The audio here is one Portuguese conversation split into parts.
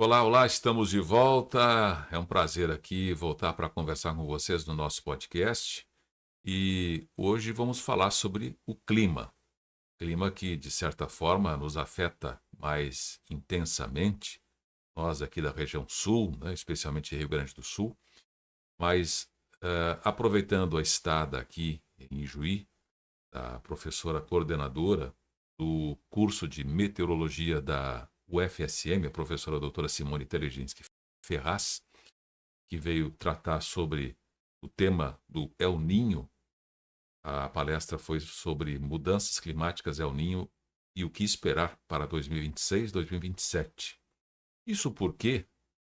Olá, olá, estamos de volta. É um prazer aqui voltar para conversar com vocês no nosso podcast. E hoje vamos falar sobre o clima. Clima que, de certa forma, nos afeta mais intensamente, nós aqui da região sul, né, especialmente Rio Grande do Sul. Mas, aproveitando a estada aqui em Juí, a professora coordenadora do curso de meteorologia da UFSM, a professora doutora Simone Teleginski Ferraz, que veio tratar sobre o tema do El Ninho. A palestra foi sobre mudanças climáticas El Ninho e o que esperar para 2026, 2027. Isso porque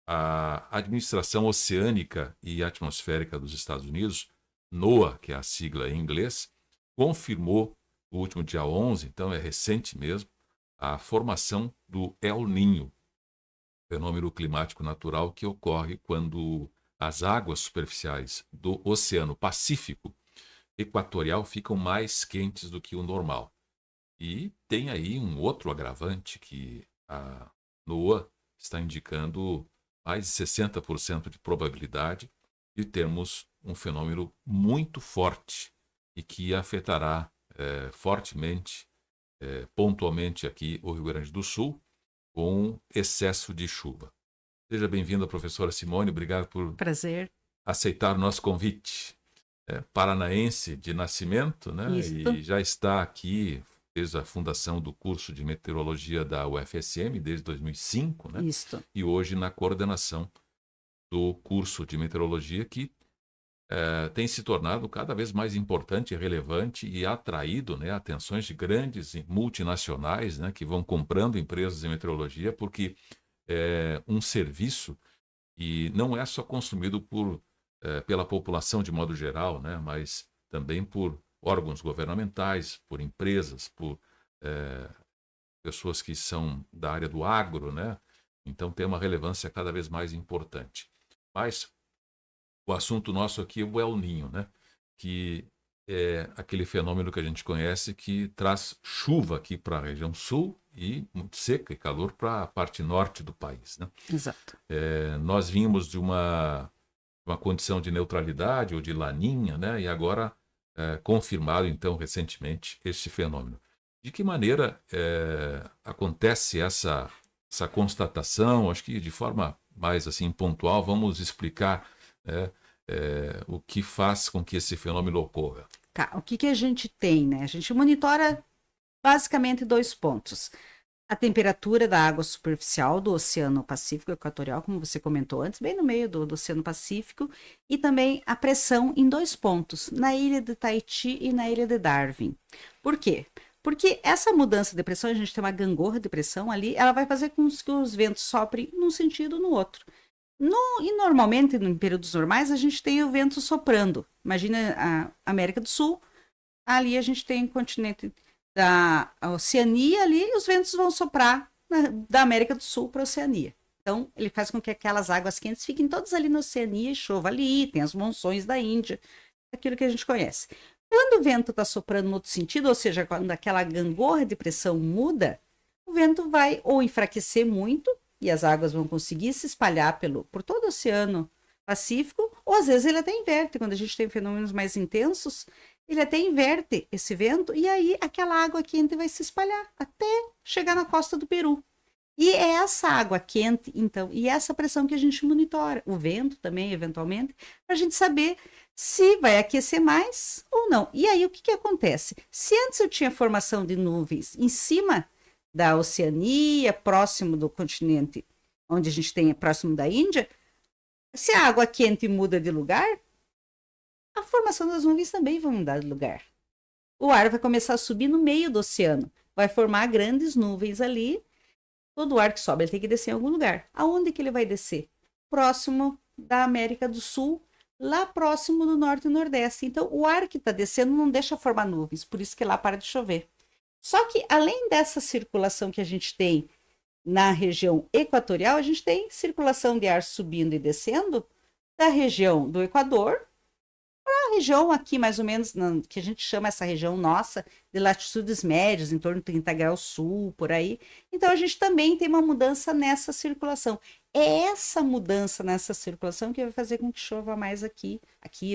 a Administração Oceânica e Atmosférica dos Estados Unidos, NOAA, que é a sigla em inglês, confirmou no último dia 11, então é recente mesmo, a formação do El Ninho, fenômeno climático natural que ocorre quando as águas superficiais do Oceano Pacífico equatorial ficam mais quentes do que o normal. E tem aí um outro agravante que a NOAA está indicando mais de 60% de probabilidade de termos um fenômeno muito forte e que afetará fortemente, pontualmente aqui o Rio Grande do Sul, com excesso de chuva. Seja bem-vinda, professora Simone, obrigado por Prazer. aceitar o nosso convite. Paranaense de nascimento, né? Isto, E já está aqui, fez a fundação do curso de meteorologia da UFSM desde 2005, né? isto. E hoje na coordenação do curso de meteorologia que tem se tornado cada vez mais importante e relevante e atraído, né, atenções de grandes multinacionais, né, que vão comprando empresas de meteorologia porque é um serviço e não é só consumido pela população de modo geral, né, mas também por órgãos governamentais, por empresas, por eh, pessoas que são da área do agro, né? Então tem uma relevância cada vez mais importante. Mas o assunto nosso aqui é o El Ninho, né? Que é aquele fenômeno que a gente conhece que traz chuva aqui para a região sul e muito seca e calor para a parte norte do país, né? Exato. Nós vimos de uma condição de neutralidade ou de laninha, né? E agora confirmado, então, recentemente, este fenômeno. De que maneira acontece essa constatação? Acho que de forma mais assim pontual, vamos explicar o que faz com que esse fenômeno ocorra. Tá, o que a gente tem, né? A gente monitora basicamente dois pontos. A temperatura da água superficial do Oceano Pacífico Equatorial, como você comentou antes, bem no meio do Oceano Pacífico, e também a pressão em dois pontos, na ilha de Tahiti e na ilha de Darwin. Por quê? Porque essa mudança de pressão, a gente tem uma gangorra de pressão ali, ela vai fazer com que os ventos soprem num sentido ou no outro. E normalmente, em períodos normais, a gente tem o vento soprando. Imagina a América do Sul, ali a gente tem o continente da Oceania ali, e os ventos vão soprar da América do Sul para a Oceania. Então, ele faz com que aquelas águas quentes fiquem todas ali na Oceania e chova ali, tem as monções da Índia, aquilo que a gente conhece. Quando o vento está soprando no outro sentido, ou seja, quando aquela gangorra de pressão muda, o vento vai ou enfraquecer muito, e as águas vão conseguir se espalhar por todo o Oceano Pacífico, ou às vezes ele até inverte, quando a gente tem fenômenos mais intensos, ele até inverte esse vento, e aí aquela água quente vai se espalhar até chegar na costa do Peru. E é essa água quente, então, e essa pressão que a gente monitora, o vento também, eventualmente, para a gente saber se vai aquecer mais ou não. E aí o que acontece? Se antes eu tinha formação de nuvens em cima da Oceania, próximo do continente, onde a gente tem próximo da Índia, se a água quente muda de lugar, a formação das nuvens também vai mudar de lugar. O ar vai começar a subir no meio do oceano, vai formar grandes nuvens ali. Todo o ar que sobe ele tem que descer em algum lugar. Aonde que ele vai descer? Próximo da América do Sul, lá próximo do Norte e Nordeste. Então, o ar que está descendo não deixa formar nuvens, por isso que lá para de chover. Só que, além dessa circulação que a gente tem na região equatorial, a gente tem circulação de ar subindo e descendo da região do Equador para região aqui, mais ou menos, que a gente chama essa região nossa, de latitudes médias, em torno de 30 graus sul, por aí. Então, a gente também tem uma mudança nessa circulação. É essa mudança nessa circulação que vai fazer com que chova mais aqui,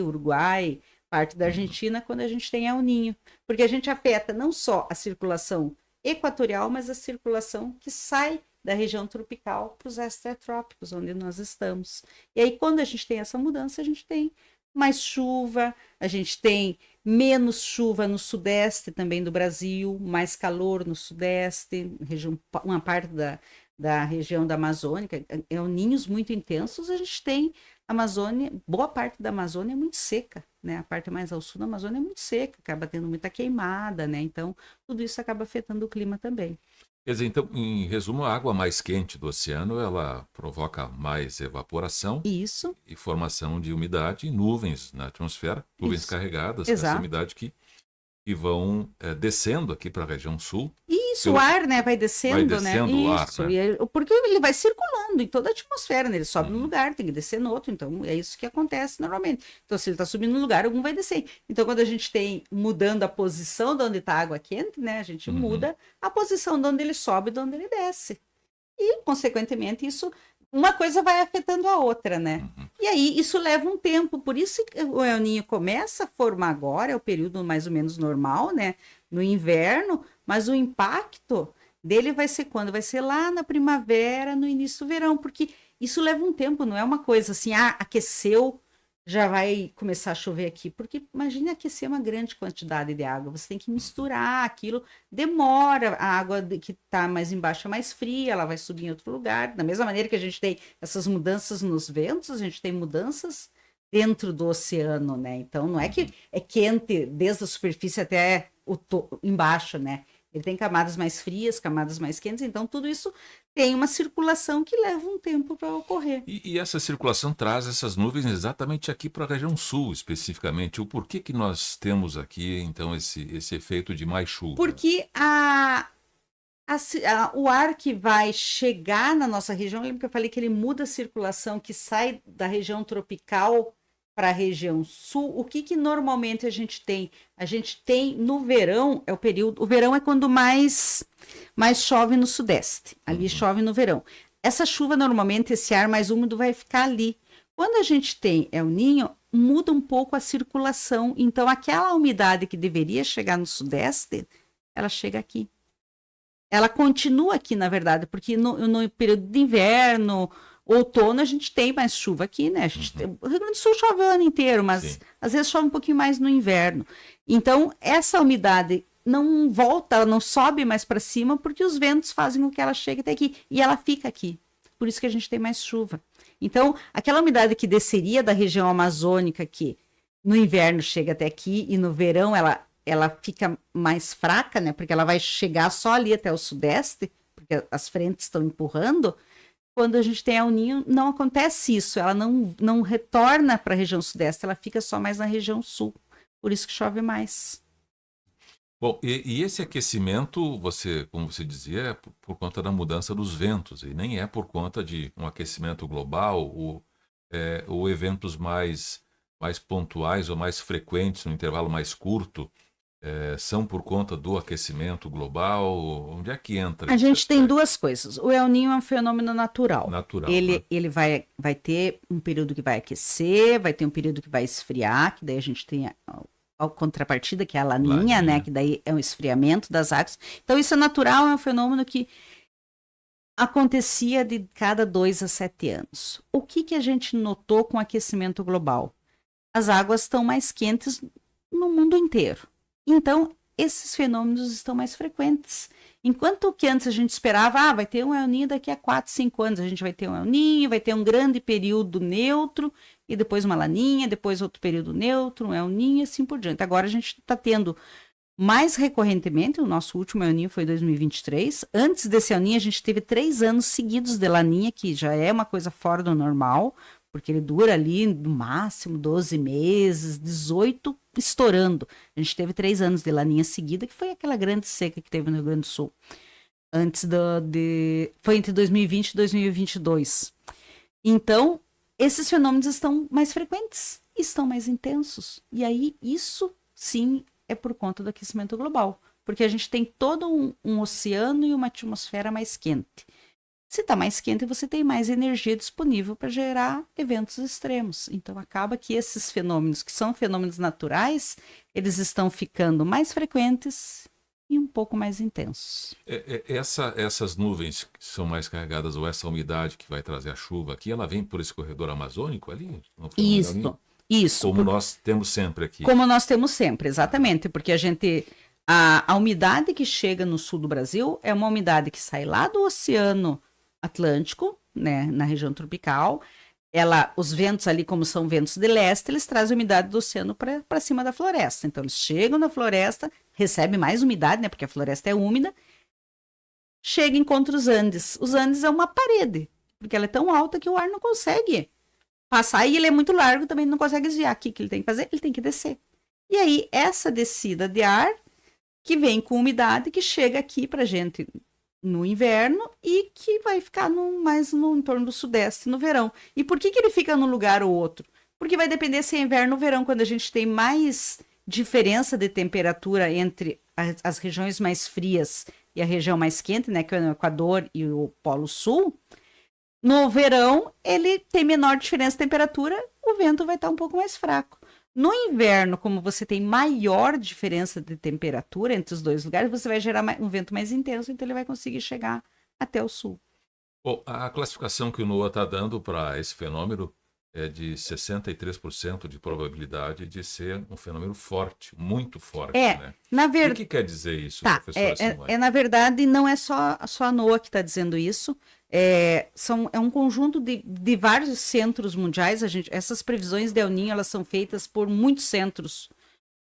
Uruguai, parte da Argentina, quando a gente tem El Niño. Porque a gente afeta não só a circulação equatorial, mas a circulação que sai da região tropical para os extratrópicos, onde nós estamos. E aí, quando a gente tem essa mudança, a gente tem mais chuva, a gente tem menos chuva no sudeste também do Brasil, mais calor no sudeste, uma parte da região da Amazônia, El Niños muito intensos, a gente tem Amazônia, boa parte da Amazônia é muito seca, né? A parte mais ao sul da Amazônia é muito seca, acaba tendo muita queimada, né? Então, tudo isso acaba afetando o clima também. Quer dizer, então, em resumo, a água mais quente do oceano, ela provoca mais evaporação Isso. e formação de umidade e nuvens na atmosfera, nuvens carregadas, essa umidade que vão descendo aqui para a região sul. Isso, o ar, né, vai descendo, né? O ar, isso, né? Porque ele vai circulando em toda a atmosfera, né? Ele sobe num lugar, tem que descer no outro, então é isso que acontece normalmente. Então, se ele está subindo num lugar, algum vai descer. Então, quando a gente tem mudando a posição de onde está a água quente, né, a gente muda a posição de onde ele sobe e de onde ele desce. E, consequentemente, isso, uma coisa vai afetando a outra, né? E aí, isso leva um tempo, por isso que o El Niño começa a formar agora, é o período mais ou menos normal, né? No inverno, mas o impacto dele vai ser quando? Vai ser lá na primavera, no início do verão, porque isso leva um tempo, não é uma coisa assim, aqueceu, já vai começar a chover aqui, porque imagine aquecer uma grande quantidade de água, você tem que misturar aquilo, demora, a água que está mais embaixo é mais fria, ela vai subir em outro lugar, da mesma maneira que a gente tem essas mudanças nos ventos, a gente tem mudanças dentro do oceano, né? Então, não é que é quente desde a superfície até embaixo, né? Ele tem camadas mais frias, camadas mais quentes, então tudo isso tem uma circulação que leva um tempo para ocorrer. E essa circulação traz essas nuvens exatamente aqui para a região sul, especificamente. O porquê que nós temos aqui, então, esse efeito de mais chuva? Porque o ar que vai chegar na nossa região, lembra que eu falei que ele muda a circulação, que sai da região tropical para a região sul, o que normalmente a gente tem? A gente tem no verão, o verão é quando mais chove no sudeste, ali chove no verão. Essa chuva normalmente, esse ar mais úmido vai ficar ali. Quando a gente tem El Niño, muda um pouco a circulação, então aquela umidade que deveria chegar no sudeste, ela chega aqui. Ela continua aqui, na verdade, porque no período de inverno, outono, a gente tem mais chuva aqui, né? O Rio Grande do Sul chove o ano inteiro, mas às vezes chove um pouquinho mais no inverno. Então, essa umidade não volta, ela não sobe mais para cima, porque os ventos fazem com que ela chegue até aqui. E ela fica aqui. Por isso que a gente tem mais chuva. Então, aquela umidade que desceria da região amazônica, que no inverno chega até aqui, e no verão ela fica mais fraca, né? Porque ela vai chegar só ali até o sudeste, porque as frentes estão empurrando. Quando a gente tem El Niño, não acontece isso, ela não retorna para a região sudeste, ela fica só mais na região sul, por isso que chove mais. Bom, e esse aquecimento, como você dizia, é por conta da mudança dos ventos, e nem é por conta de um aquecimento global ou eventos mais pontuais ou mais frequentes, no intervalo mais curto, são por conta do aquecimento global? Onde é que entra? A gente tem duas coisas. O El Niño é um fenômeno natural. Ele vai ter um período que vai aquecer, vai ter um período que vai esfriar, que daí a gente tem a contrapartida, que é a laninha, né? Que daí é um esfriamento das águas. Então, isso é natural, é um fenômeno que acontecia de cada 2 a 7 anos. O que a gente notou com o aquecimento global? As águas estão mais quentes no mundo inteiro. Então, esses fenômenos estão mais frequentes. Enquanto que antes a gente esperava, vai ter um El Niño daqui a 4, 5 anos, a gente vai ter um El Niño, vai ter um grande período neutro, e depois uma laninha, depois outro período neutro, um El Niño e assim por diante. Agora a gente está tendo mais recorrentemente, o nosso último El Niño foi em 2023, antes desse El Niño a gente teve 3 anos seguidos de laninha, que já é uma coisa fora do normal, porque ele dura ali no máximo 12 meses, 18 estourando. A gente teve 3 anos de laninha seguida, que foi aquela grande seca que teve no Rio Grande do Sul. Foi entre 2020 e 2022. Então, esses fenômenos estão mais frequentes. estão mais intensos. E aí, isso sim é por conta do aquecimento global. Porque a gente tem todo um oceano e uma atmosfera mais quente. Se está mais quente, você tem mais energia disponível para gerar eventos extremos. Então, acaba que esses fenômenos, que são fenômenos naturais, eles estão ficando mais frequentes e um pouco mais intensos. Essas nuvens que são mais carregadas, ou essa umidade que vai trazer a chuva aqui, ela vem por esse corredor amazônico ali? Isso. Como nós temos sempre aqui. Como nós temos sempre, exatamente. Porque a umidade que chega no sul do Brasil é uma umidade que sai lá do Oceano Atlântico, né, na região tropical. Os ventos ali, como são ventos de leste, eles trazem umidade do oceano para cima da floresta. Então, eles chegam na floresta, recebem mais umidade, né, porque a floresta é úmida, chega e encontra os Andes. Os Andes é uma parede, porque ela é tão alta que o ar não consegue passar, e ele é muito largo, também não consegue desviar. O que ele tem que fazer? Ele tem que descer. E aí, essa descida de ar, que vem com umidade, que chega aqui para a gente no inverno e que vai ficar mais no entorno do sudeste no verão. E por que ele fica num lugar ou outro? Porque vai depender se é inverno ou verão, quando a gente tem mais diferença de temperatura entre as regiões mais frias e a região mais quente, né, que é o Equador e o Polo Sul. No verão, ele tem menor diferença de temperatura, o vento vai estar um pouco mais fraco. No inverno, como você tem maior diferença de temperatura entre os dois lugares, você vai gerar um vento mais intenso, então ele vai conseguir chegar até o sul. Bom, a classificação que o NOAA está dando para esse fenômeno é de 63% de probabilidade de ser um fenômeno forte, muito forte, né? O que quer dizer isso, professora Simone? Na verdade, não é só a NOAA que está dizendo isso. É um conjunto de vários centros mundiais. Essas previsões de El Niño, elas são feitas por muitos centros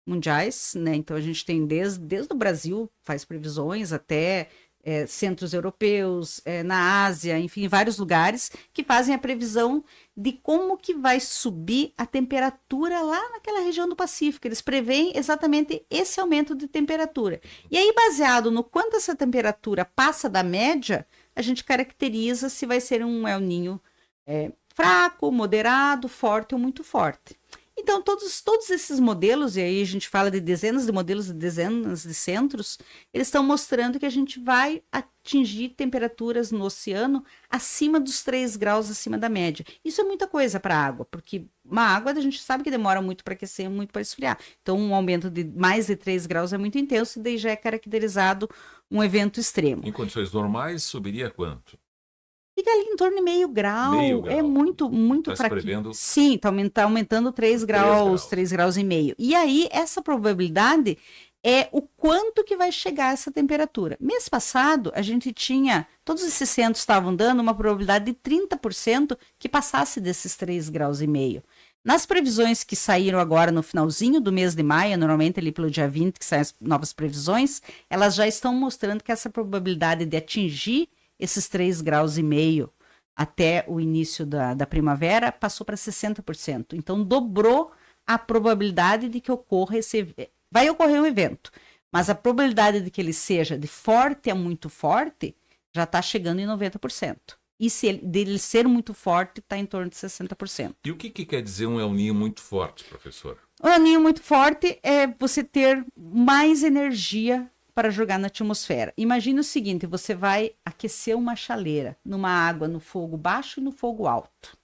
mundiais, né? Então a gente tem desde o Brasil faz previsões até centros europeus, na Ásia, enfim, vários lugares que fazem a previsão de como que vai subir a temperatura lá naquela região do Pacífico. Eles preveem exatamente esse aumento de temperatura. E aí, baseado no quanto essa temperatura passa da média, a gente caracteriza se vai ser um El Niño fraco, moderado, forte ou muito forte. Então, todos esses modelos, e aí a gente fala de dezenas de modelos, de dezenas de centros, eles estão mostrando que a gente vai atingir temperaturas no oceano acima dos 3 graus acima da média. Isso é muita coisa para a água, porque uma água a gente sabe que demora muito para aquecer, muito para esfriar. Então, um aumento de mais de 3 graus é muito intenso, e daí já é caracterizado um evento extremo. Em condições normais, subiria quanto? Fica ali em torno de meio grau. É muito fraquinho. Prevendo... Sim, está aumentando 3 graus, 3 graus e meio. E aí, essa probabilidade é o quanto que vai chegar essa temperatura. Mês passado, a gente tinha, todos esses centros estavam dando uma probabilidade de 30% que passasse desses 3 graus e meio. Nas previsões que saíram agora no finalzinho do mês de maio, normalmente ali pelo dia 20, que saem as novas previsões, elas já estão mostrando que essa probabilidade de atingir esses 3 graus e meio até o início da primavera passou para 60%. Então, dobrou a probabilidade de que ocorra vai ocorrer um evento, mas a probabilidade de que ele seja de forte a muito forte já está chegando em 90%. E dele ser muito forte, está em torno de 60%. E o que quer dizer um El Niño muito forte, professora? Um El Niño muito forte é você ter mais energia para jogar na atmosfera. Imagine o seguinte, você vai aquecer uma chaleira numa água no fogo baixo e no fogo alto.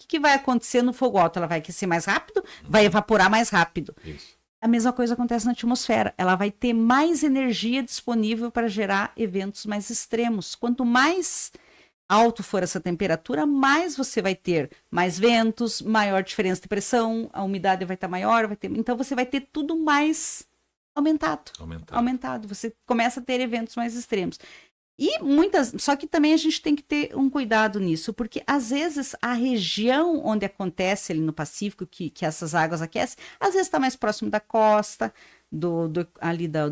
O que vai acontecer no fogo alto? Ela vai aquecer mais rápido, vai evaporar mais rápido. Isso. A mesma coisa acontece na atmosfera. Ela vai ter mais energia disponível para gerar eventos mais extremos. Quanto mais alto for essa temperatura, mais você vai ter mais ventos, maior diferença de pressão, a umidade vai estar maior, então você vai ter tudo mais aumentado. Você começa a ter eventos mais extremos. E só que também a gente tem que ter um cuidado nisso, porque às vezes a região onde acontece ali no Pacífico, que essas águas aquecem, às vezes está mais próximo da costa, do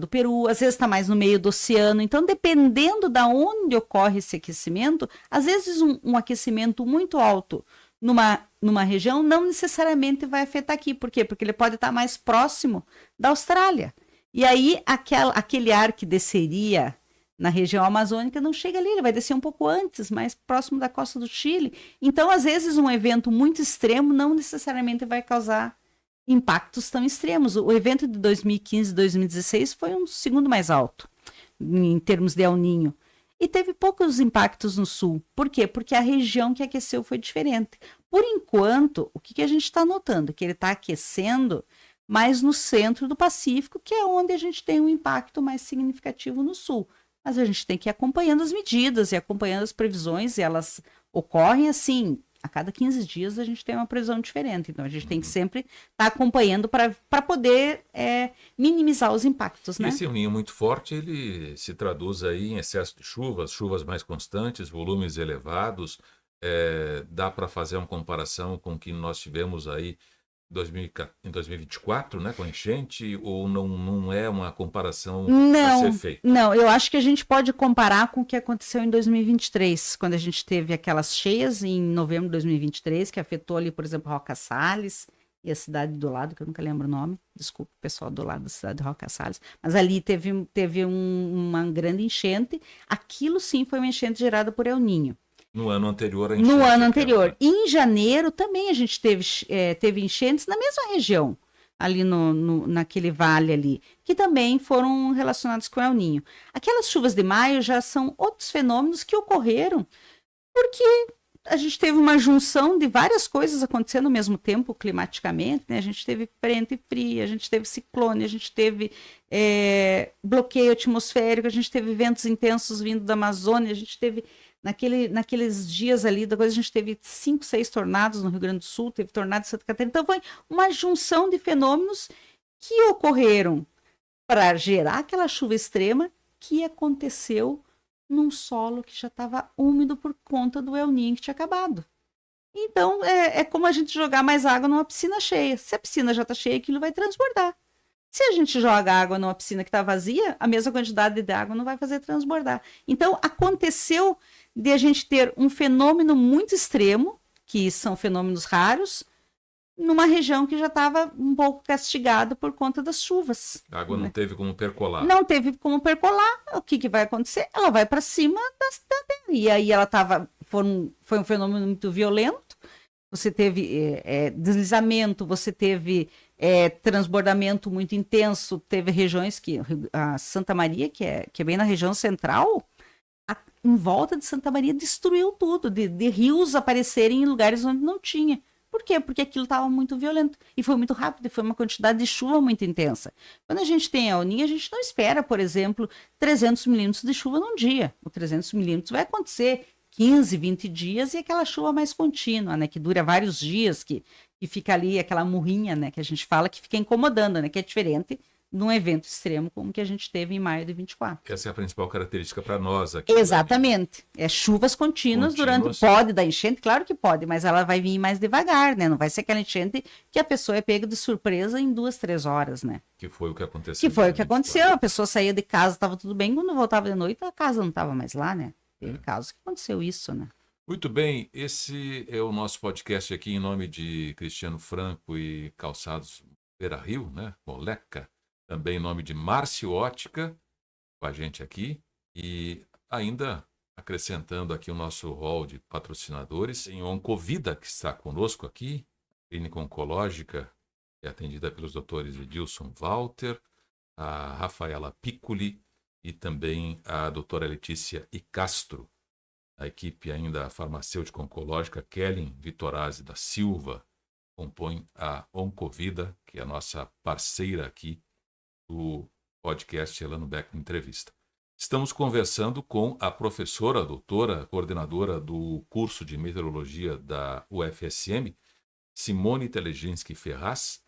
Peru, às vezes está mais no meio do oceano. Então, dependendo da onde ocorre esse aquecimento, às vezes um aquecimento muito alto numa região não necessariamente vai afetar aqui. Por quê? Porque ele pode estar mais próximo da Austrália. E aí, aquele ar que desceria na região amazônica não chega ali, ele vai descer um pouco antes, mais próximo da costa do Chile. Então, às vezes, um evento muito extremo não necessariamente vai causar impactos tão extremos. O evento de 2015 e 2016 foi um segundo mais alto em termos de El Niño. E teve poucos impactos no sul. Por quê? Porque a região que aqueceu foi diferente. Por enquanto, o que a gente está notando? Que ele está aquecendo mais no centro do Pacífico, que é onde a gente tem um impacto mais significativo no sul. Mas a gente tem que ir acompanhando as medidas e acompanhando as previsões, e elas ocorrem assim, a cada 15 dias a gente tem uma previsão diferente. Então a gente tem que sempre estar acompanhando para poder minimizar os impactos, né? Esse El Niño muito forte, ele se traduz aí em excesso de chuvas, chuvas mais constantes, volumes elevados. Dá para fazer uma comparação com o que nós tivemos aí em 2024, né, com a enchente, ou não é uma comparação a ser feita? Não, eu acho que a gente pode comparar com o que aconteceu em 2023, quando a gente teve aquelas cheias em novembro de 2023, que afetou ali, por exemplo, Roca Salles e a cidade do lado, que eu nunca lembro o nome, desculpa o pessoal do lado da cidade de Roca Salles, mas ali teve uma grande enchente. Aquilo sim foi uma enchente gerada por El Niño. No ano anterior, a enchente. No ano anterior. E em janeiro também a gente teve enchentes na mesma região, ali naquele vale ali, que também foram relacionados com El Niño. Aquelas chuvas de maio já são outros fenômenos que ocorreram porque a gente teve uma junção de várias coisas acontecendo ao mesmo tempo, climaticamente, né? A gente teve frente fria, a gente teve ciclone, a gente teve bloqueio atmosférico, a gente teve ventos intensos vindo da Amazônia, a gente teve... Naqueles dias ali, depois a gente teve 5, 6 tornados no Rio Grande do Sul, teve tornado em Santa Catarina. Então, foi uma junção de fenômenos que ocorreram para gerar aquela chuva extrema que aconteceu num solo que já estava úmido por conta do El Niño que tinha acabado. Então, é como a gente jogar mais água numa piscina cheia. Se a piscina já está cheia, aquilo vai transbordar. Se a gente joga água numa piscina que está vazia, a mesma quantidade de água não vai fazer transbordar. Então, aconteceu de a gente ter um fenômeno muito extremo, que são fenômenos raros, numa região que já estava um pouco castigada por conta das chuvas. A água não teve como percolar. Não teve como percolar. O que vai acontecer? Ela vai para cima da terra. E aí ela foi um fenômeno muito violento. Você teve deslizamento, você teve transbordamento muito intenso, teve regiões que... A Santa Maria, que é bem na região central, em volta de Santa Maria destruiu tudo, de rios aparecerem em lugares onde não tinha. Por quê? Porque aquilo estava muito violento. E foi muito rápido, e foi uma quantidade de chuva muito intensa. Quando a gente tem El Niño, a gente não espera, por exemplo, 300 milímetros de chuva num dia. O 300 milímetros vai acontecer 15, 20 dias e aquela chuva mais contínua, né? Que dura vários dias, que fica ali aquela murrinha, né? Que a gente fala que fica incomodando, né? Que é diferente de um evento extremo como que a gente teve em maio de 24. Essa é a principal característica para nós aqui. Exatamente. Chuvas contínuas durante... Pode dar enchente, claro que pode, mas ela vai vir mais devagar, né? Não vai ser aquela enchente que a pessoa é pega de surpresa em 2, 3 horas, né? Que foi o que aconteceu. Que foi o que aconteceu. A pessoa saía de casa, estava tudo bem, quando voltava de noite a casa não estava mais lá, né? Teve casos que aconteceu isso, né? Muito bem, esse é o nosso podcast aqui em nome de Cristiano Franco e Calçados Beira Rio, né? Moleca. Também em nome de Márcio Ótica, com a gente aqui. E ainda acrescentando aqui o nosso rol de patrocinadores, em Oncovida, que está conosco aqui, clínica oncológica, que é atendida pelos doutores Edilson Walter, a Rafaela Piccoli e também a doutora Letícia I. Castro. A equipe ainda farmacêutica oncológica Kellen Vitorazzi da Silva compõe a Oncovida, que é a nossa parceira aqui do podcast Elano Beck Entrevista. Estamos conversando com a professora, doutora, coordenadora do curso de meteorologia da UFSM, Simone Teleginski Ferraz,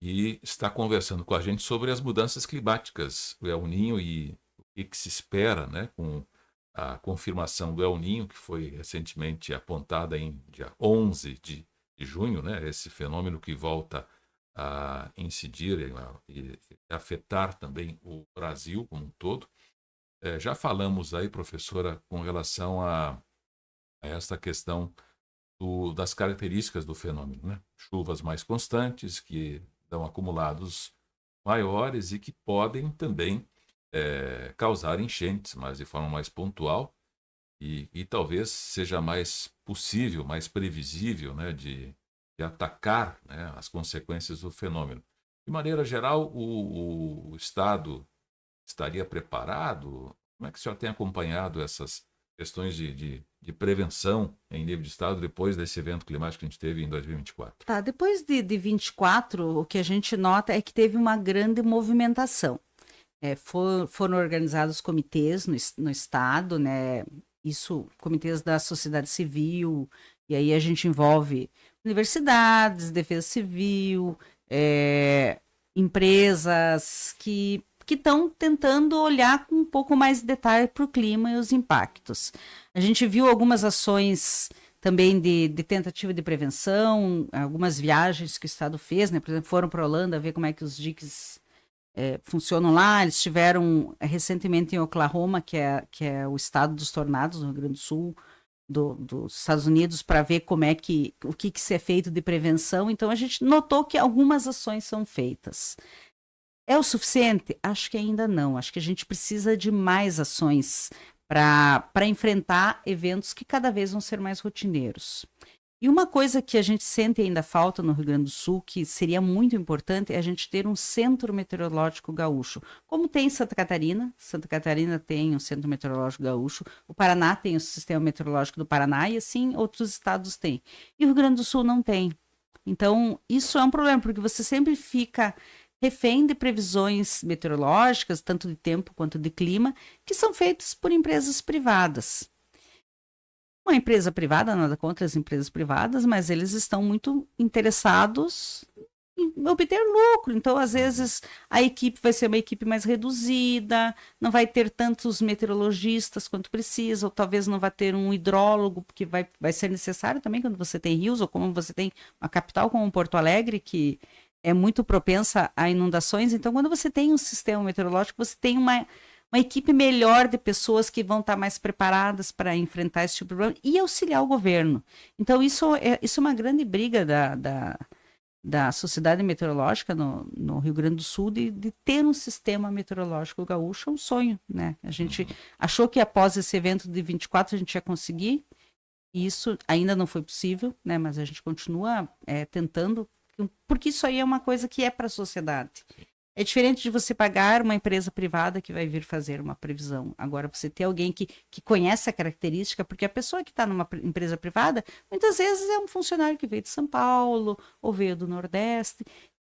e está conversando com a gente sobre as mudanças climáticas, o El Niño e o que se espera, né, com a confirmação do El Niño, que foi recentemente apontada em dia 11 de junho, né, esse fenômeno que volta a incidir e afetar também o Brasil como um todo. Já falamos aí, professora, com relação a esta questão das características do fenômeno, né? Chuvas mais constantes, que dão acumulados maiores e que podem também causar enchentes, mas de forma mais pontual e talvez seja mais possível, mais previsível, né, de de atacar, né, as consequências do fenômeno. De maneira geral, o Estado estaria preparado? Como é que o senhor tem acompanhado essas questões de prevenção em nível de Estado depois desse evento climático que a gente teve em 2024? Tá, depois de 24, o que a gente nota é que teve uma grande movimentação. Foram organizados comitês no Estado, né? Isso, comitês da sociedade civil, e aí a gente envolve universidades, defesa civil, empresas que estão tentando olhar com um pouco mais de detalhe para o clima e os impactos. A gente viu algumas ações também de tentativa de prevenção, algumas viagens que o Estado fez, né? Por exemplo, foram para a Holanda ver como é que os diques funcionam lá. Eles estiveram recentemente em Oklahoma, que é o estado dos tornados, no Rio Grande do Sul, dos Estados Unidos, para ver como é o que se é feito de prevenção. Então, a gente notou que algumas ações são feitas. É o suficiente? Acho que ainda não. Acho que a gente precisa de mais ações para enfrentar eventos que cada vez vão ser mais rotineiros. E uma coisa que a gente sente ainda falta no Rio Grande do Sul, que seria muito importante, é a gente ter um centro meteorológico gaúcho. Como tem em Santa Catarina tem um centro meteorológico gaúcho, o Paraná tem o sistema meteorológico do Paraná e assim outros estados têm. E o Rio Grande do Sul não tem. Então, isso é um problema, porque você sempre fica refém de previsões meteorológicas, tanto de tempo quanto de clima, que são feitas por empresas privadas. Uma empresa privada, nada contra as empresas privadas, mas eles estão muito interessados em obter lucro. Então, às vezes, a equipe vai ser uma equipe mais reduzida, não vai ter tantos meteorologistas quanto precisa, ou talvez não vai ter um hidrólogo, porque vai ser necessário também quando você tem rios, ou como você tem uma capital como Porto Alegre, que é muito propensa a inundações. Então, quando você tem um sistema meteorológico, você tem uma equipe melhor de pessoas que vão estar mais preparadas para enfrentar esse tipo de problema e auxiliar o governo. Então, isso é uma grande briga da sociedade meteorológica no Rio Grande do Sul de ter um sistema meteorológico gaúcho. É um sonho, né? A gente achou que após esse evento de 24 a gente ia conseguir, e isso ainda não foi possível, né? Mas a gente continua tentando, porque isso aí é uma coisa que é para a sociedade. É diferente de você pagar uma empresa privada que vai vir fazer uma previsão. Agora, você ter alguém que conhece a característica, porque a pessoa que está numa empresa privada, muitas vezes é um funcionário que veio de São Paulo ou veio do Nordeste,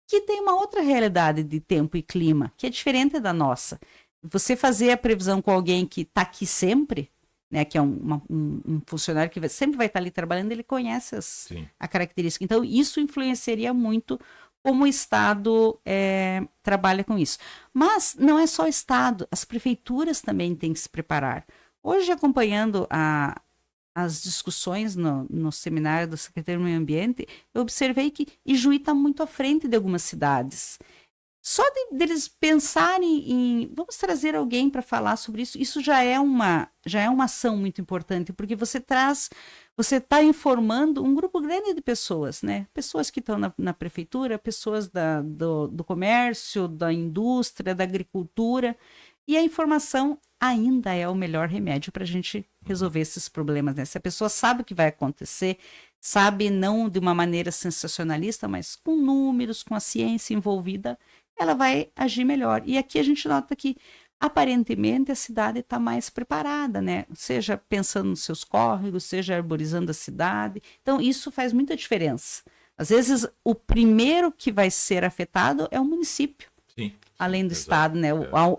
que tem uma outra realidade de tempo e clima, que é diferente da nossa. Você fazer a previsão com alguém que está aqui sempre, né, que é um funcionário que sempre vai estar ali trabalhando, ele conhece a característica. Então, isso influenciaria muito como o Estado trabalha com isso. Mas não é só o Estado, as prefeituras também têm que se preparar. Hoje, acompanhando as discussões no seminário do Secretário do Meio Ambiente, eu observei que Ijuí está muito à frente de algumas cidades. Só deles pensarem vamos trazer alguém para falar sobre isso, isso já é uma ação muito importante, porque você está informando um grupo grande de pessoas, né? Pessoas que estão na prefeitura, pessoas do comércio, da indústria, da agricultura, e a informação ainda é o melhor remédio para a gente resolver esses problemas, né? Se a pessoa sabe o que vai acontecer, sabe não de uma maneira sensacionalista, mas com números, com a ciência envolvida, ela vai agir melhor. E aqui a gente nota que, aparentemente, a cidade está mais preparada, né? Seja pensando nos seus córregos, seja arborizando a cidade. Então, isso faz muita diferença. Às vezes, o primeiro que vai ser afetado é o município, além do Estado, né?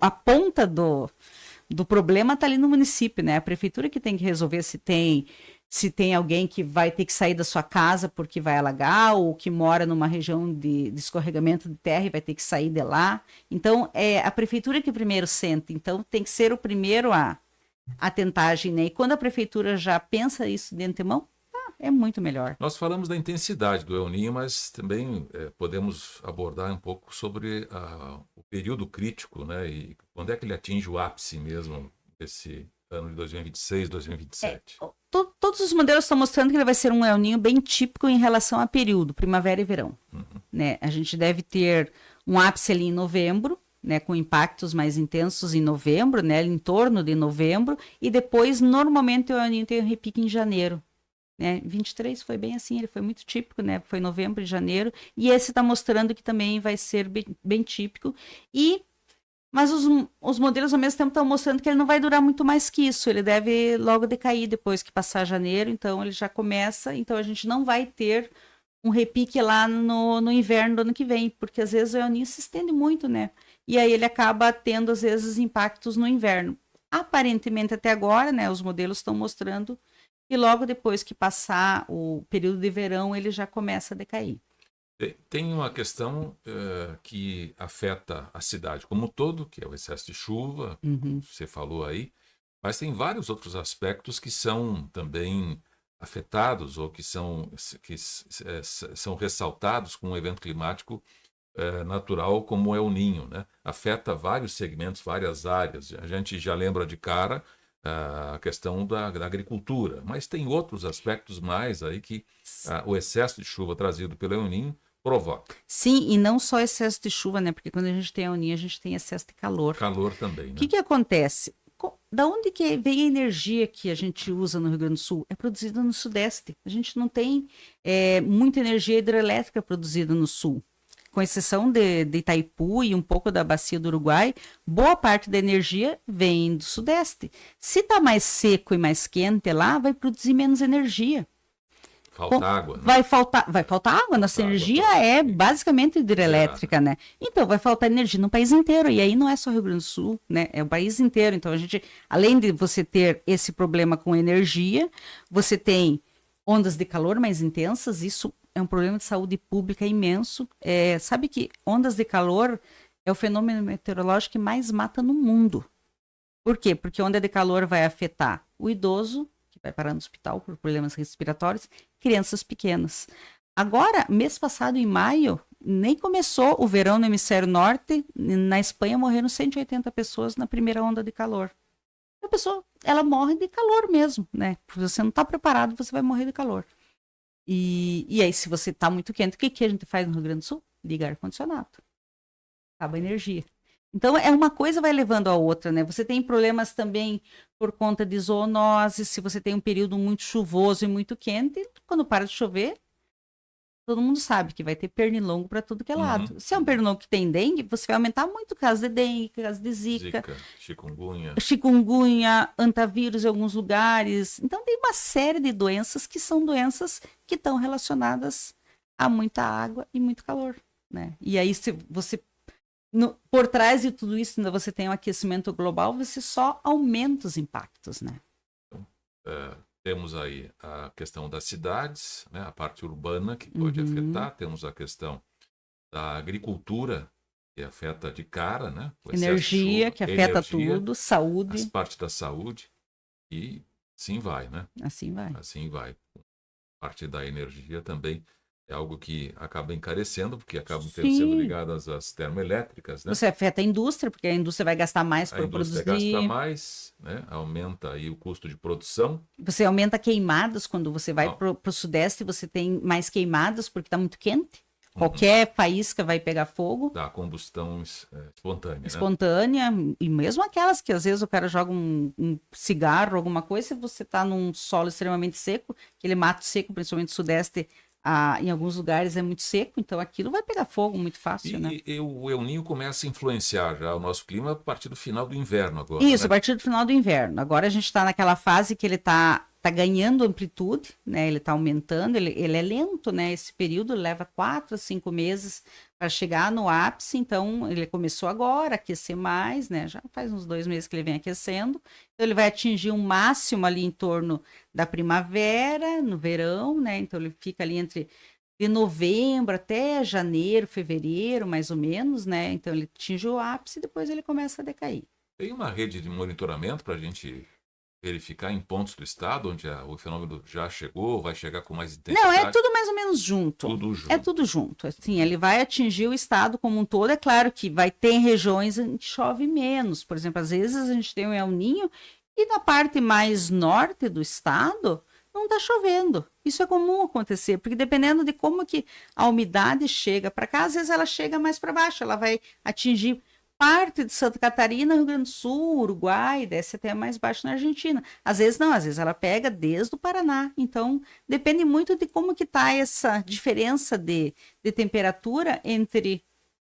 A ponta do problema está ali no município, né? A prefeitura que tem que resolver se tem alguém que vai ter que sair da sua casa porque vai alagar, ou que mora numa região de escorregamento de terra e vai ter que sair de lá. Então, é a prefeitura que primeiro sente. Então, tem que ser o primeiro a tentar agir, né? E quando a prefeitura já pensa isso de antemão, é muito melhor. Nós falamos da intensidade do El Niño, mas também podemos abordar um pouco sobre o período crítico, né? E quando é que ele atinge o ápice mesmo desse ano de 2026, 2027? Todos os modelos estão mostrando que ele vai ser um El Niño bem típico em relação a período, primavera e verão. Né? A gente deve ter um ápice ali em novembro, né, com impactos mais intensos em novembro, né, em torno de novembro, e depois, normalmente, o El Niño tem um repique em janeiro. né? 23 foi bem assim, ele foi muito típico, né? Foi novembro e janeiro, e esse está mostrando que também vai ser bem típico. Mas os modelos ao mesmo tempo estão mostrando que ele não vai durar muito mais que isso, ele deve logo decair depois que passar janeiro, então ele já começa, então a gente não vai ter um repique lá no inverno do ano que vem, porque às vezes o El Niño se estende muito, né? E aí ele acaba tendo, às vezes, impactos no inverno. Aparentemente, até agora, né, os modelos estão mostrando que logo depois que passar o período de verão, ele já começa a decair. Tem uma questão que afeta a cidade como um todo, que é o excesso de chuva, Uhum. você falou aí, mas tem vários outros aspectos que são também afetados ou que são ressaltados com um evento climático natural como é o Ninho, né? Afeta vários segmentos, várias áreas. A gente já lembra de cara a questão da agricultura, mas tem outros aspectos mais aí que o excesso de chuva trazido pelo El Ninho provoca. Sim, e não só excesso de chuva, né? Porque quando a gente tem a Uninha, a gente tem excesso de calor. Calor também, O né? que acontece? Da onde que vem a energia que a gente usa no Rio Grande do Sul? É produzida no Sudeste. A gente não tem muita energia hidrelétrica produzida no Sul. Com exceção de Itaipu e um pouco da bacia do Uruguai, boa parte da energia vem do Sudeste. Se está mais seco e mais quente lá, vai produzir menos energia. Falta água, né? Vai faltar água. Nossa energia é basicamente hidrelétrica, né? Então vai faltar energia no país inteiro. E aí não é só Rio Grande do Sul, né? É o país inteiro. Então a gente, além de você ter esse problema com energia, você tem ondas de calor mais intensas. Isso é um problema de saúde pública imenso. Sabe que ondas de calor é o fenômeno meteorológico que mais mata no mundo. Por quê? Porque onda de calor vai afetar o idoso, que vai parar no hospital por problemas respiratórios, crianças pequenas. Agora, mês passado, em maio, nem começou o verão no hemisfério norte, na Espanha morreram 180 pessoas na primeira onda de calor. A pessoa, ela morre de calor mesmo, né? Se você não está preparado, você vai morrer de calor. E aí, se você está muito quente, o que a gente faz no Rio Grande do Sul? Liga ar-condicionado. Acaba a energia. Então, uma coisa vai levando a outra, né? Você tem problemas também por conta de zoonose, se você tem um período muito chuvoso e muito quente, quando para de chover, todo mundo sabe que vai ter pernilongo para tudo que é lado. Se é um pernilongo que tem dengue, você vai aumentar muito o caso de dengue, caso de zika, chikungunya, antavírus em alguns lugares. Então, tem uma série de doenças que são doenças que estão relacionadas a muita água e muito calor, né? E aí, se você por trás de tudo isso, ainda você tem um aquecimento global, você só aumenta os impactos, né? Então, temos aí a questão das cidades, né, a parte urbana que pode afetar, temos a questão da agricultura, que afeta de cara, né? Energia, que afeta tudo, saúde. As partes da saúde, e assim vai, né? Assim vai. Assim vai. A parte da energia também é algo que acaba encarecendo, porque acabam sendo ligadas às termoelétricas, né? Você afeta a indústria, porque a indústria vai gastar mais para produzir. A indústria gasta mais, né? Aumenta aí o custo de produção. Você aumenta queimadas, quando você vai para o sudeste, você tem mais queimadas, porque está muito quente. Qualquer faísca vai pegar fogo. Dá combustão espontânea, espontânea, né? E mesmo aquelas que às vezes o cara joga um cigarro, alguma coisa, se você está num solo extremamente seco, aquele mato seco, principalmente no sudeste, em alguns lugares é muito seco, então aquilo vai pegar fogo muito fácil, né? E o El Niño começa a influenciar já o nosso clima a partir do final do inverno agora, Isso, né? a partir do final do inverno. Agora a gente está naquela fase que ele está ganhando amplitude, né? Ele está aumentando, ele é lento, né? Esse período leva 4 a 5 meses para chegar no ápice, então ele começou agora a aquecer mais, né? Já faz uns 2 meses que ele vem aquecendo, então ele vai atingir um máximo ali em torno da primavera, no verão, né? Então ele fica ali entre de novembro até janeiro, fevereiro, mais ou menos, né? Então ele atinge o ápice e depois ele começa a decair. Tem uma rede de monitoramento para a gente verificar em pontos do estado onde o fenômeno já chegou, vai chegar com mais intensidade? Não, é tudo mais ou menos junto. Tudo junto. É tudo junto. Assim, ele vai atingir o estado como um todo. É claro que vai ter regiões em que chove menos. Por exemplo, às vezes a gente tem um El Niño e na parte mais norte do estado não está chovendo. Isso é comum acontecer, porque dependendo de como que a umidade chega para cá, às vezes ela chega mais para baixo, ela vai atingir parte de Santa Catarina, Rio Grande do Sul, Uruguai, desce até mais baixo na Argentina. Às vezes não, às vezes ela pega desde o Paraná. Então, depende muito de como que está essa diferença de temperatura entre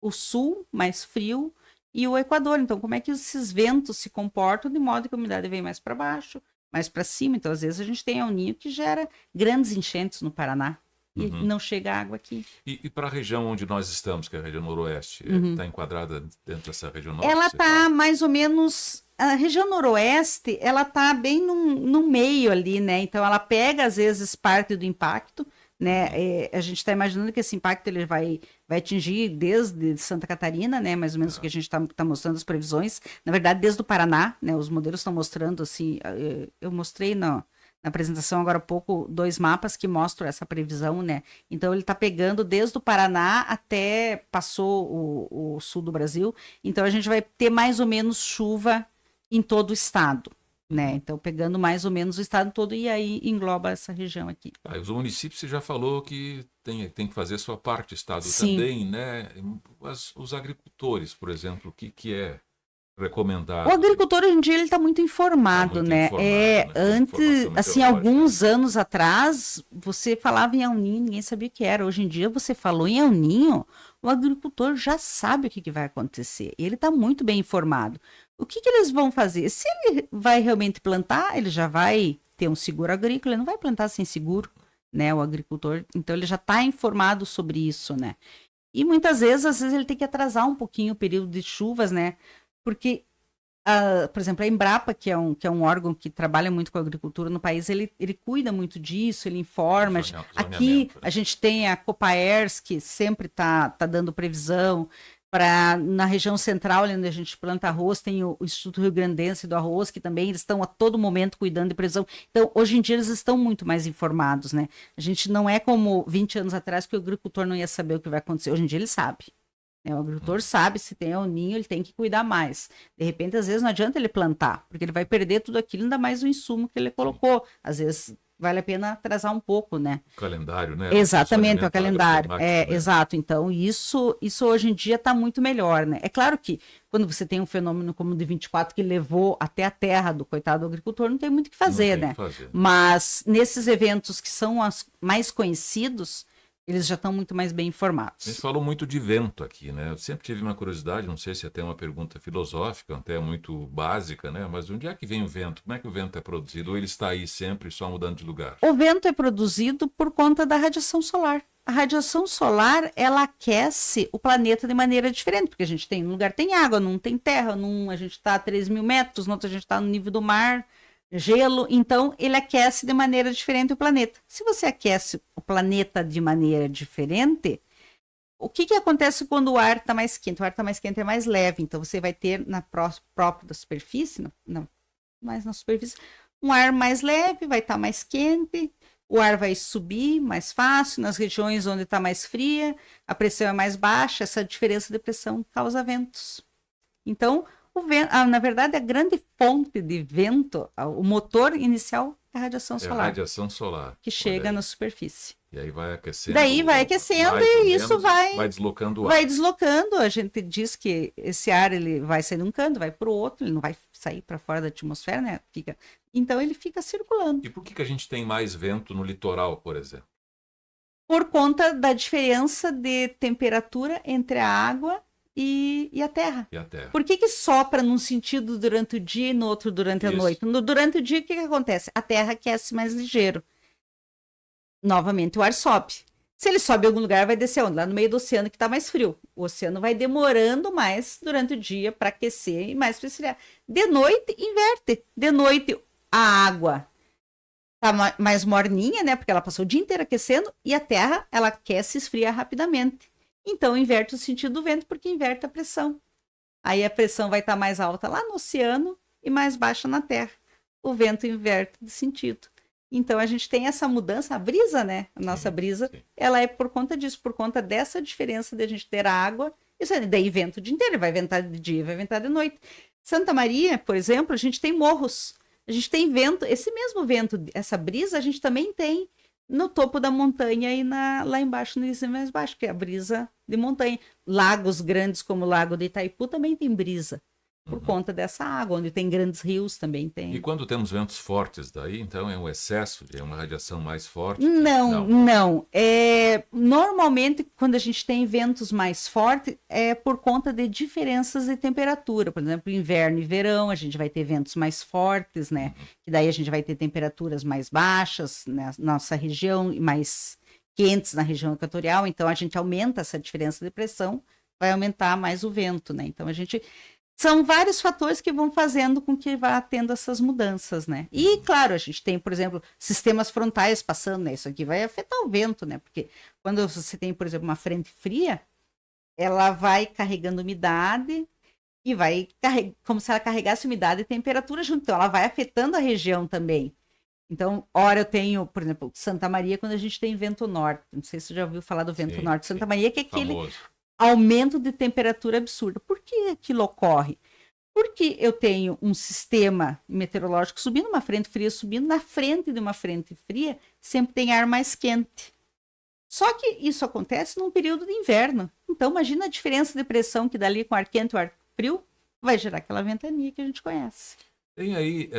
o sul, mais frio, e o Equador. Então, como é que esses ventos se comportam de modo que a umidade vem mais para baixo, mais para cima. Então, às vezes a gente tem El Niño que gera grandes enchentes no Paraná. E não chega água aqui. E para a região onde nós estamos, que é a região noroeste, está enquadrada dentro dessa região norte? Ela está mais ou menos... A região noroeste, ela está bem no meio ali, né? Então, ela pega, às vezes, parte do impacto, né? A gente está imaginando que esse impacto ele vai atingir desde Santa Catarina, né? Mais ou menos o que a gente está mostrando as previsões. Na verdade, desde o Paraná, né? Os modelos estão mostrando, assim... Eu mostrei na apresentação agora há pouco 2 mapas que mostram essa previsão, né? Então ele está pegando desde o Paraná até passou o sul do Brasil. Então a gente vai ter mais ou menos chuva em todo o estado, né? Então pegando mais ou menos o estado todo e aí engloba essa região aqui. Os municípios você já falou que tem que fazer a sua parte, o estado Sim. também, né? Os agricultores, por exemplo, o que é recomendado? O agricultor hoje em dia ele está muito informado, né? Antes, assim, alguns anos atrás, você falava em El Niño, ninguém sabia o que era. Hoje em dia, você falou em El Niño, o agricultor já sabe o que vai acontecer. Ele está muito bem informado. O que eles vão fazer? Se ele vai realmente plantar, ele já vai ter um seguro agrícola, ele não vai plantar sem seguro, né? O agricultor, então ele já está informado sobre isso, né? E muitas vezes, às vezes, ele tem que atrasar um pouquinho o período de chuvas, né? Porque, por exemplo, a Embrapa, que é um órgão que trabalha muito com a agricultura no país, ele cuida muito disso, ele informa. Aqui a gente tem a Copaers, que sempre está dando previsão. Na região central, onde a gente planta arroz, tem o Instituto Rio Grandense do Arroz, que também eles estão a todo momento cuidando de previsão. Então, hoje em dia, eles estão muito mais informados, né? A gente não é como 20 anos atrás, que o agricultor não ia saber o que vai acontecer. Hoje em dia, ele sabe. O agricultor sabe, se tem El Niño, ele tem que cuidar mais. De repente, às vezes, não adianta ele plantar, porque ele vai perder tudo aquilo, ainda mais o insumo que ele colocou. Às vezes, vale a pena atrasar um pouco, né? O calendário, né? Exatamente, o calendário. Exato. Então, isso hoje em dia está muito melhor, né? É claro que, quando você tem um fenômeno como o de 24, que levou até a terra do coitado do agricultor, não tem muito o que fazer, né? Mas, nesses eventos que são os mais conhecidos... Eles já estão muito mais bem informados. A gente falou muito de vento aqui, né? Eu sempre tive uma curiosidade, não sei se é até uma pergunta filosófica, até muito básica, né? Mas de onde é que vem o vento? Como é que o vento é produzido? Ou ele está aí sempre, só mudando de lugar? O vento é produzido por conta da radiação solar. A radiação solar, ela aquece o planeta de maneira diferente, porque a gente tem, num lugar tem água, num tem terra, num a gente está a 3.000 metros, no outro a gente está no nível do mar, gelo, então ele aquece de maneira diferente o planeta. Se você aquece o planeta de maneira diferente, o que acontece quando o ar está mais quente? O ar está mais quente, é mais leve, então você vai ter próprio da superfície, não, mas na superfície, um ar mais leve, vai estar mais quente, o ar vai subir mais fácil, nas regiões onde está mais fria, a pressão é mais baixa, essa diferença de pressão causa ventos. Então, o vento, na verdade, a grande fonte de vento, o motor inicial é a radiação solar. É a radiação solar. Que chega na superfície. E aí vai aquecendo. Daí vai aquecendo e isso vai deslocando o ar. Vai deslocando. A gente diz que esse ar ele vai sair de um canto, vai para o outro, ele não vai sair para fora da atmosfera, né? Então ele fica circulando. E por que a gente tem mais vento no litoral, por exemplo? Por conta da diferença de temperatura entre a água e a terra. Por que sopra num sentido durante o dia e no outro durante a noite? Durante o dia, o que acontece? A terra aquece mais ligeiro. Novamente, o ar sobe. Se ele sobe em algum lugar, vai descer onde? Lá no meio do oceano, que está mais frio. O oceano vai demorando mais durante o dia para aquecer e mais para esfriar. De noite, inverte. De noite, a água está mais morninha, né? Porque ela passou o dia inteiro aquecendo, e a terra, ela aquece e esfria rapidamente. Então, inverte o sentido do vento, porque inverte a pressão. Aí a pressão vai estar mais alta lá no oceano e mais baixa na terra. O vento inverte de sentido. Então, a gente tem essa mudança, a brisa, né? A nossa brisa, ela é por conta disso, por conta dessa diferença de a gente ter a água. Isso aí, daí venta o dia inteiro, vai ventar de dia, vai ventar de noite. Santa Maria, por exemplo, a gente tem morros. A gente tem vento, esse mesmo vento, essa brisa, a gente também tem no topo da montanha e lá embaixo, no nível mais baixo, que é a brisa de montanha. Lagos grandes como o Lago de Itaipu também tem brisa, por conta dessa água. Onde tem grandes rios também E tem. quando temos ventos fortes daí, então é um excesso, é uma radiação mais forte? Não, não. Normalmente, quando a gente tem ventos mais fortes, é por conta de diferenças de temperatura. Por exemplo, inverno e verão, a gente vai ter ventos mais fortes, né? Que daí a gente vai ter temperaturas mais baixas na nossa região e mais quentes na região equatorial. Então, a gente aumenta essa diferença de pressão, vai aumentar mais o vento, né? Então, são vários fatores que vão fazendo com que vá tendo essas mudanças, né? E, claro, a gente tem, por exemplo, sistemas frontais passando, né? Isso aqui vai afetar o vento, né? Porque quando você tem, por exemplo, uma frente fria, ela vai carregando umidade e vai como se ela carregasse umidade e temperatura junto. Então, ela vai afetando a região também. Então, ora eu tenho, por exemplo, Santa Maria, quando a gente tem vento norte. Não sei se você já ouviu falar do vento norte de Santa Maria, que é aquele aumento de temperatura absurdo. Por que aquilo ocorre? Porque eu tenho um sistema meteorológico subindo, uma frente fria subindo, na frente de uma frente fria sempre tem ar mais quente. Só que isso acontece num período de inverno. Então, imagina a diferença de pressão que dali com ar quente e ar frio vai gerar aquela ventania que a gente conhece. Tem aí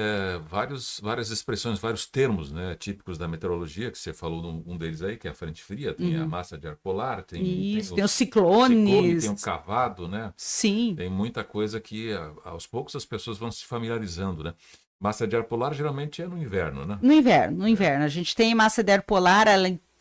várias expressões, vários termos, né, típicos da meteorologia, que você falou um deles aí, que é a frente fria, tem a massa de ar polar, tem os ciclones. Tem o cavado, né? Sim. Tem muita coisa que aos poucos as pessoas vão se familiarizando, né? Massa de ar polar geralmente é no inverno, né? No inverno. A gente tem massa de ar polar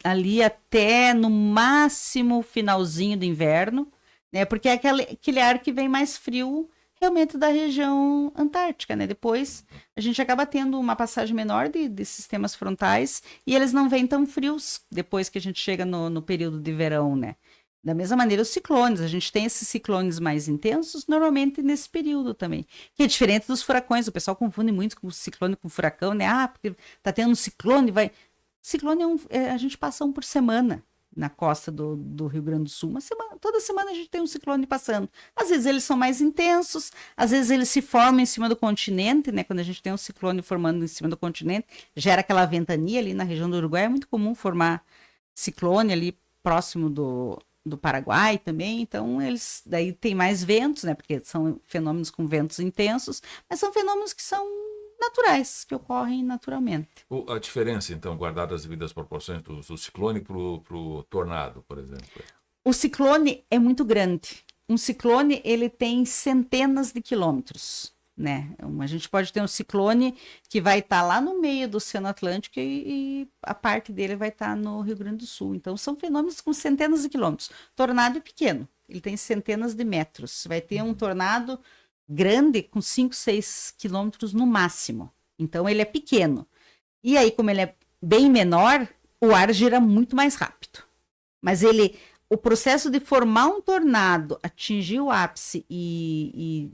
ali até no máximo finalzinho do inverno, né? Porque é aquele ar que vem mais frio realmente da região antártica, né? Depois a gente acaba tendo uma passagem menor de sistemas frontais e eles não vêm tão frios depois que a gente chega no período de verão, né? Da mesma maneira, os ciclones, a gente tem esses ciclones mais intensos normalmente nesse período também, que é diferente dos furacões. O pessoal confunde muito com o ciclone com o furacão, né? Ah, porque tá tendo um ciclone, vai... Ciclone a gente passa um por semana na costa do Rio Grande do Sul. Toda semana a gente tem um ciclone passando. Às vezes eles são mais intensos, às vezes eles se formam em cima do continente, né? Quando a gente tem um ciclone formando em cima do continente, gera aquela ventania ali na região do Uruguai. É muito comum formar ciclone ali próximo do Paraguai também. Então, eles daí tem mais ventos, né? Porque são fenômenos com ventos intensos, mas são fenômenos que são naturais, que ocorrem naturalmente. A diferença, então, guardada as devidas proporções do ciclone para o tornado, por exemplo? O ciclone é muito grande. Um ciclone, ele tem centenas de quilômetros, né? A gente pode ter um ciclone que vai estar lá no meio do Oceano Atlântico e a parte dele vai estar no Rio Grande do Sul. Então, são fenômenos com centenas de quilômetros. Tornado é pequeno, ele tem centenas de metros. Vai ter um tornado grande com 5, 6 quilômetros no máximo. Então, ele é pequeno. E aí, como ele é bem menor, o ar gira muito mais rápido. Mas o processo de formar um tornado, atingir o ápice e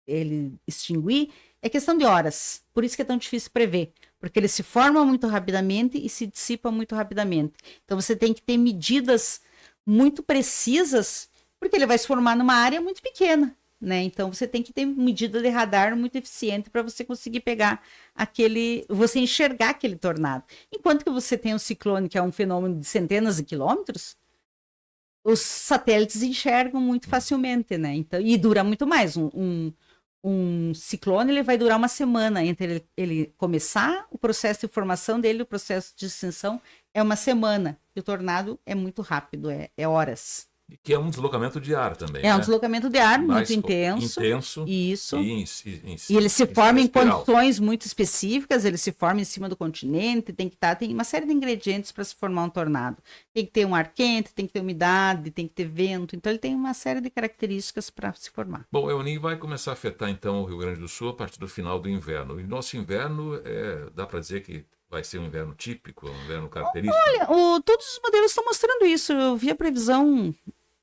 ele extinguir, é questão de horas. Por isso que é tão difícil prever. Porque ele se forma muito rapidamente e se dissipa muito rapidamente. Então, você tem que ter medidas muito precisas, porque ele vai se formar numa área muito pequena. Né? Então você tem que ter medida de radar muito eficiente para você conseguir pegar você enxergar aquele tornado. Enquanto que você tem um ciclone, que é um fenômeno de centenas de quilômetros, os satélites enxergam muito facilmente, né? Então, e dura muito mais. Um ciclone ele vai durar uma semana entre ele começar o processo de formação dele, o processo de extinção é uma semana. E o tornado é muito rápido, é horas. Que é um deslocamento de ar também. É um deslocamento de ar muito intenso. Isso. E ele se forma em condições muito específicas, ele se forma em cima do continente, tem uma série de ingredientes para se formar um tornado. Tem que ter um ar quente, tem que ter umidade, tem que ter vento. Então ele tem uma série de características para se formar. Bom, El Niño vai começar a afetar então o Rio Grande do Sul a partir do final do inverno. E nosso inverno, dá para dizer que vai ser um inverno típico, um inverno característico? Olha, todos os modelos estão mostrando isso. Eu vi a previsão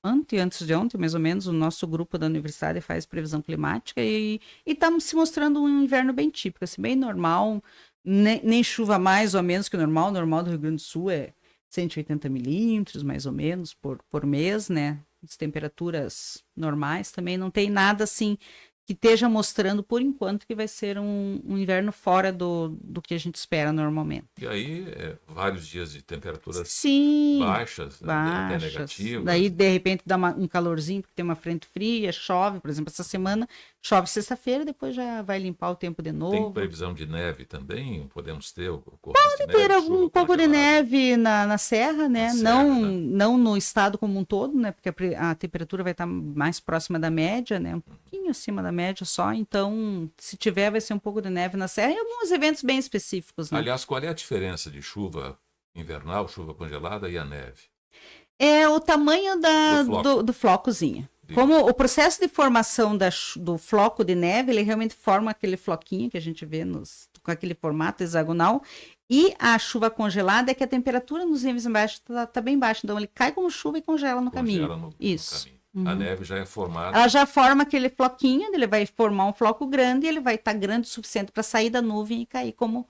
antes de ontem, mais ou menos, o nosso grupo da universidade faz previsão climática e está se mostrando um inverno bem típico, assim, bem normal, nem chuva mais ou menos que o normal. O normal do Rio Grande do Sul é 180 milímetros, mais ou menos, por mês, né? As temperaturas normais também, não tem nada assim que esteja mostrando, por enquanto, que vai ser um inverno fora do que a gente espera normalmente. E aí, vários dias de temperaturas Sim, baixas, né, até negativas. Daí, de repente, dá um calorzinho, porque tem uma frente fria, chove. Por exemplo, essa semana chove sexta-feira, depois já vai limpar o tempo de Tem novo. previsão de neve também? Podemos ter Pode ter um pouco de neve na serra, né? Na serra, não, né? não no estado como um todo, né? Porque a temperatura vai estar mais próxima da média, né? Um pouquinho acima da média só. Então, se tiver, vai ser um pouco de neve na serra e alguns eventos bem específicos, né? Aliás, qual é a diferença de chuva invernal, chuva congelada e a neve? É o tamanho do flocozinho. Como o processo de formação do floco de neve, ele realmente forma aquele floquinho que a gente vê com aquele formato hexagonal. E a chuva congelada é que a temperatura nos níveis embaixo está bem baixa. Então, ele cai como chuva e congela no caminho. Isso. No caminho. A neve já é formada. Ela já forma aquele floquinho, ele vai formar um floco grande e ele vai estar grande o suficiente para sair da nuvem e cair como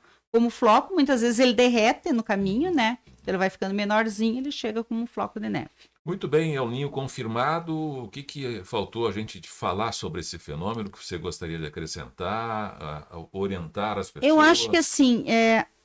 floco. Muitas vezes ele derrete no caminho, né? Ele vai ficando menorzinho, ele chega como um floco de neve. Muito bem, El Ninho confirmado. O que faltou a gente de falar sobre esse fenômeno que você gostaria de acrescentar, orientar as pessoas? Eu acho que assim,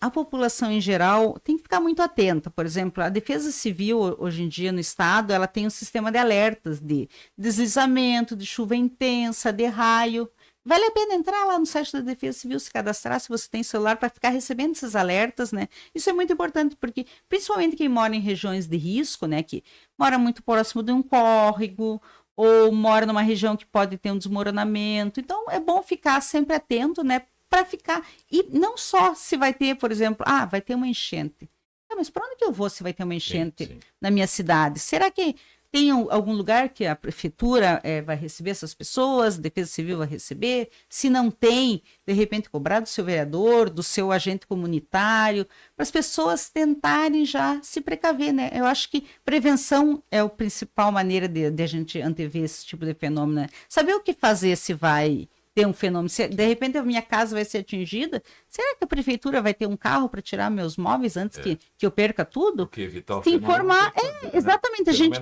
a população em geral tem que ficar muito atenta. Por exemplo, a Defesa Civil hoje em dia no estado, ela tem um sistema de alertas de deslizamento, de chuva intensa, de raio. Vale a pena entrar lá no site da Defesa Civil, se cadastrar, se você tem celular, para ficar recebendo esses alertas, né? Isso é muito importante, porque principalmente quem mora em regiões de risco, né? Que mora muito próximo de um córrego, ou mora numa região que pode ter um desmoronamento. Então, é bom ficar sempre atento, né? Para ficar... E não só se vai ter, por exemplo, vai ter uma enchente. Mas para onde que eu vou se vai ter uma enchente na minha cidade? Será que tem algum lugar que a prefeitura vai receber essas pessoas, a Defesa Civil vai receber? Se não tem, de repente cobrar do seu vereador, do seu agente comunitário, para as pessoas tentarem já se precaver, né? Eu acho que prevenção é a principal maneira de a gente antever esse tipo de fenômeno, né? Saber o que fazer se vai ter um fenômeno. Se de repente a minha casa vai ser atingida, será que a prefeitura vai ter um carro para tirar meus móveis antes que eu perca tudo? Porque evitar o se informar, exatamente, a gente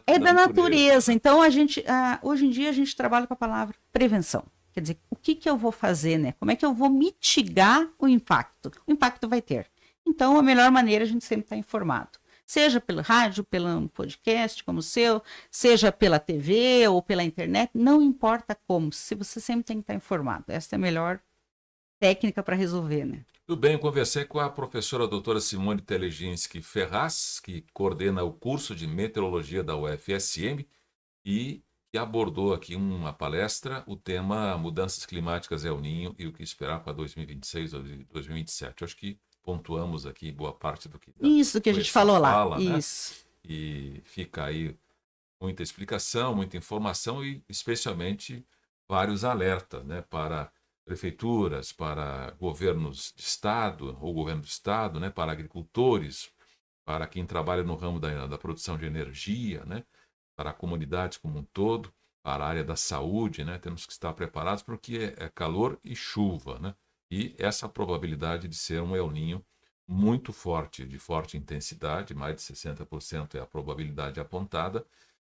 é da natureza. Então a gente, hoje em dia a gente trabalha com a palavra prevenção. Quer dizer, o que eu vou fazer, né? Como é que eu vou mitigar o impacto? O impacto vai ter. Então a melhor maneira é a gente sempre estar informado. Seja pelo rádio, pelo podcast como o seu, seja pela TV ou pela internet, não importa como, se você sempre tem que estar informado. Essa é a melhor técnica para resolver, né? Tudo bem, eu conversei com a professora doutora Simone Teleginski Ferraz, que coordena o curso de meteorologia da UFSM e que abordou aqui uma palestra, o tema Mudanças Climáticas El Ninho e o que esperar para 2026 ou 2027. Eu acho que pontuamos aqui boa parte do que isso que a gente falou lá, né? Isso. E fica aí muita explicação, muita informação e especialmente vários alertas, né, para prefeituras, para governos de estado ou governo do estado, né, para agricultores, para quem trabalha no ramo da produção de energia, né, para a comunidade como um todo, para a área da saúde, né, temos que estar preparados porque é calor e chuva, né? E essa probabilidade de ser um El Ninho muito forte, de forte intensidade, mais de 60% é a probabilidade apontada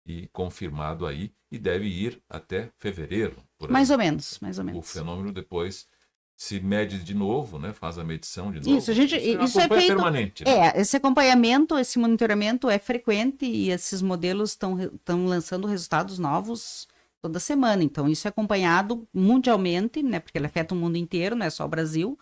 e confirmado aí, e deve ir até fevereiro. Mais ou menos. O fenômeno depois se mede de novo, né? Faz a medição de novo. Isso é feito permanente. Né? Esse acompanhamento, esse monitoramento é frequente e esses modelos estão lançando resultados novos toda semana. Então, isso é acompanhado mundialmente, né? Porque ele afeta o mundo inteiro, não é só o Brasil,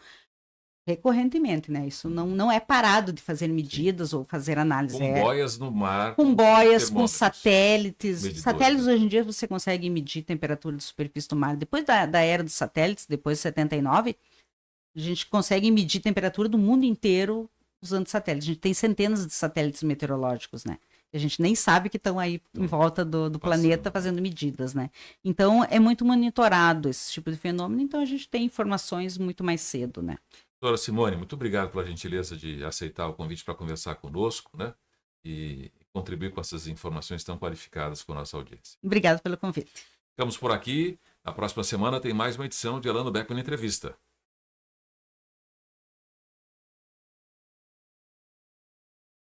recorrentemente, né? Isso não é parado de fazer medidas ou fazer análise. Com boias no mar. Com boias, com satélites. Medidores. Satélites, hoje em dia, você consegue medir temperatura de superfície do mar. Depois da era dos satélites, depois de 79, a gente consegue medir temperatura do mundo inteiro usando satélites. A gente tem centenas de satélites meteorológicos, né? A gente nem sabe que estão aí em volta do planeta fazendo medidas, né? Então, é muito monitorado esse tipo de fenômeno, então a gente tem informações muito mais cedo, né? Doutora Simone, muito obrigado pela gentileza de aceitar o convite para conversar conosco, né? E contribuir com essas informações tão qualificadas com a nossa audiência. Obrigado pelo convite. Ficamos por aqui. Na próxima semana tem mais uma edição de Elano Beckman Entrevista.